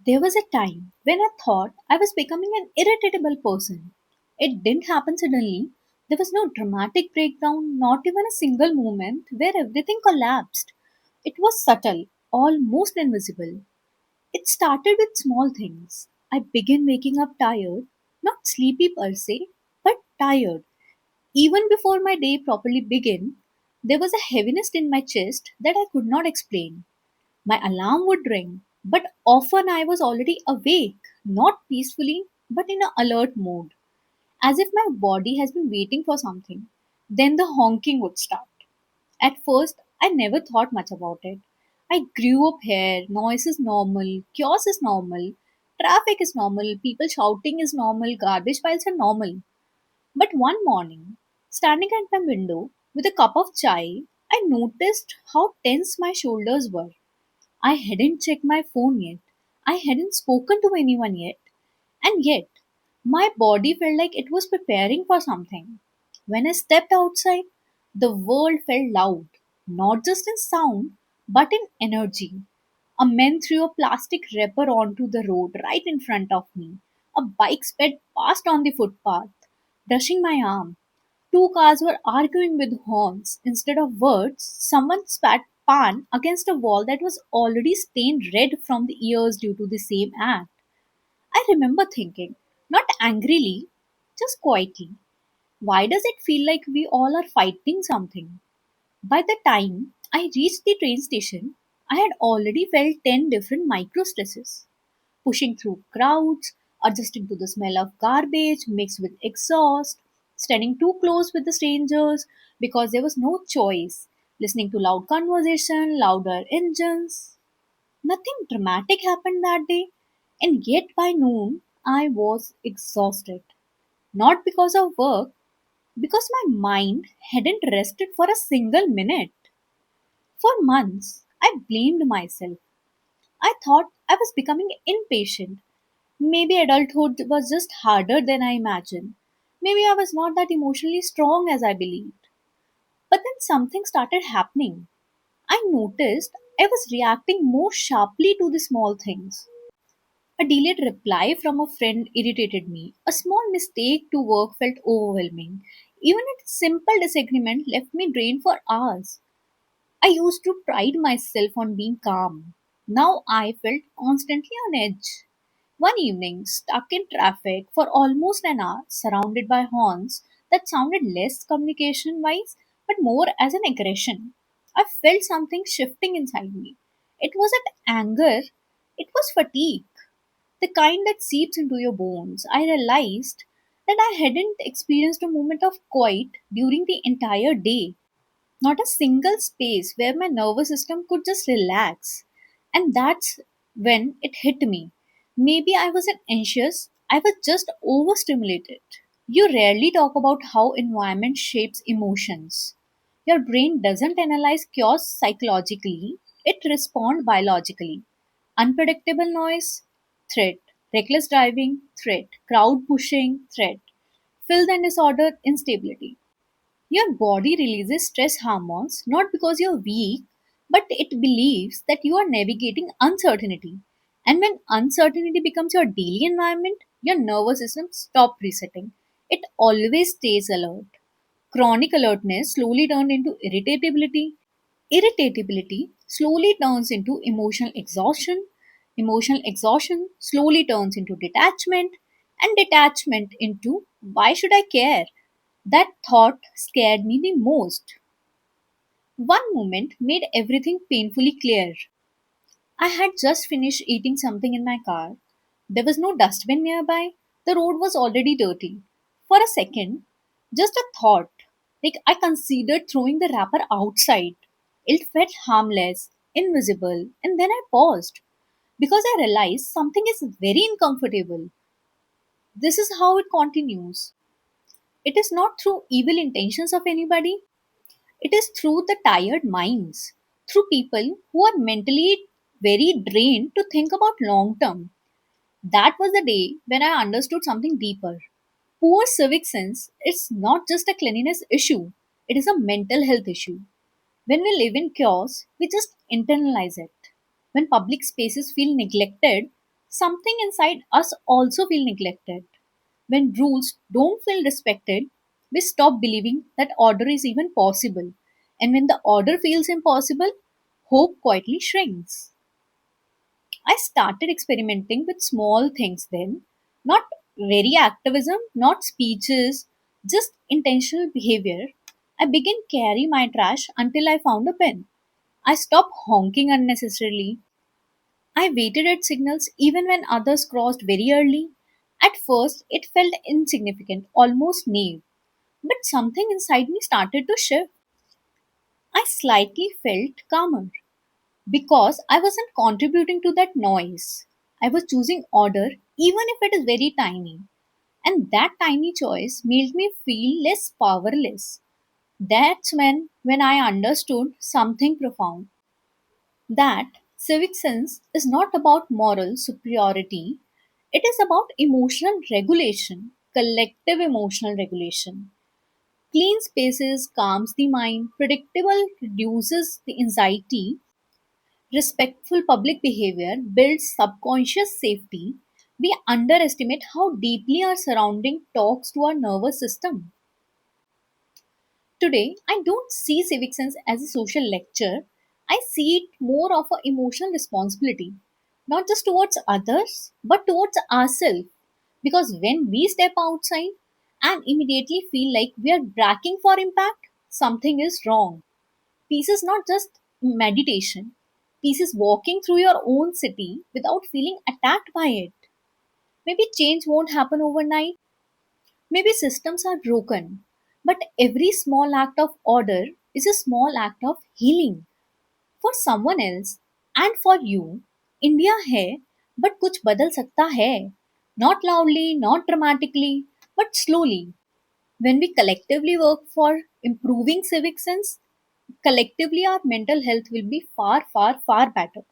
There was a time when I thought I was becoming an irritable person. It didn't happen suddenly. There was no dramatic breakdown, not even a single moment where everything collapsed. It was subtle, almost invisible. It started with small things. I began waking up tired, not sleepy per se, but tired. Even before my day properly began, there was a heaviness in my chest that I could not explain. My alarm would ring, but often I was already awake, not peacefully, but in an alert mode, as if my body has been waiting for something. Then the honking would start. At first, I never thought much about it. I grew up here, noise is normal, chaos is normal, traffic is normal, people shouting is normal, garbage piles are normal. But one morning, standing at my window with a cup of chai, I noticed how tense my shoulders were. I hadn't checked my phone yet. I hadn't spoken to anyone yet. And yet, my body felt like it was preparing for something. When I stepped outside, the world felt loud, not just in sound, but in energy. A man threw a plastic wrapper onto the road right in front of me. A bike sped past on the footpath, brushing my arm. Two cars were arguing with horns. Instead of words, someone spat pan against a wall that was already stained red from the ears due to the same act. I remember thinking, not angrily, just quietly, why does it feel like we all are fighting something? By the time I reached the train station, I had already felt 10 different micro stresses. Pushing through crowds, adjusting to the smell of garbage mixed with exhaust, standing too close with the strangers because there was no choice, listening to loud conversation, louder engines. Nothing dramatic happened that day, and yet by noon I was exhausted. Not because of work, because my mind hadn't rested for a single minute. For months, I blamed myself. I thought I was becoming impatient. Maybe adulthood was just harder than I imagined. Maybe I was not that emotionally strong as I believed. But then something started happening. I noticed I was reacting more sharply to the small things. A delayed reply from a friend irritated me. A small mistake to work felt overwhelming. Even a simple disagreement left me drained for hours. I used to pride myself on being calm. Now I felt constantly on edge. One evening, stuck in traffic for almost an hour, surrounded by horns that sounded less communication wise but more as an aggression, I felt something shifting inside me. It wasn't anger, it was fatigue, the kind that seeps into your bones. I realized that I hadn't experienced a moment of quiet during the entire day, not a single space where my nervous system could just relax. And that's when it hit me. Maybe I wasn't anxious, I was just overstimulated. You rarely talk about how environment shapes emotions. Your brain doesn't analyze chaos psychologically, it responds biologically. Unpredictable noise, threat. Reckless driving, threat. Crowd pushing, threat. Filth and disorder, instability. Your body releases stress hormones not because you're weak, but it believes that you are navigating uncertainty. And when uncertainty becomes your daily environment, your nervous system stops resetting. It always stays alert. Chronic alertness slowly turned into irritability. Irritability slowly turns into emotional exhaustion. Emotional exhaustion slowly turns into detachment. And detachment into why should I care? That thought scared me the most. One moment made everything painfully clear. I had just finished eating something in my car. There was no dustbin nearby. The road was already dirty. For a second, just a thought, like I considered throwing the wrapper outside. It felt harmless, invisible, and then I paused because I realized something is very uncomfortable. This is how it continues. It is not through evil intentions of anybody. It is through the tired minds, through people who are mentally very drained to think about long term. That was the day when I understood something deeper. Poor civic sense is not just a cleanliness issue, it is a mental health issue. When we live in chaos, we just internalize it. When public spaces feel neglected, something inside us also feel neglected. When rules don't feel respected, we stop believing that order is even possible. And when the order feels impossible, hope quietly shrinks. I started experimenting with small things then, not very activism, not speeches, just intentional behavior. I began carry my trash until I found a pen. I stopped honking unnecessarily. I waited at signals even when others crossed very early. At first, it felt insignificant, almost naive, but something inside me started to shift. I slightly felt calmer because I wasn't contributing to that noise. I was choosing order, even if it is very tiny. And that tiny choice made me feel less powerless. That's when I understood something profound. That civic sense is not about moral superiority, it is about emotional regulation, collective emotional regulation. Clean spaces calms the mind, predictable reduces the anxiety, respectful public behavior builds subconscious safety. We underestimate how deeply our surrounding talks to our nervous system. Today, I don't see civic sense as a social lecture. I see it more of an emotional responsibility, not just towards others, but towards ourselves. Because when we step outside and immediately feel like we are bracking for impact, something is wrong. Peace is not just meditation, peace is walking through your own city without feeling attacked by it. Maybe change won't happen overnight. Maybe systems are broken, but every small act of order is a small act of healing for someone else and for you. India है, but कुछ बदल सकता है. Not loudly, not dramatically, but slowly. When we collectively work for improving civic sense, collectively our mental health will be far, far, far better.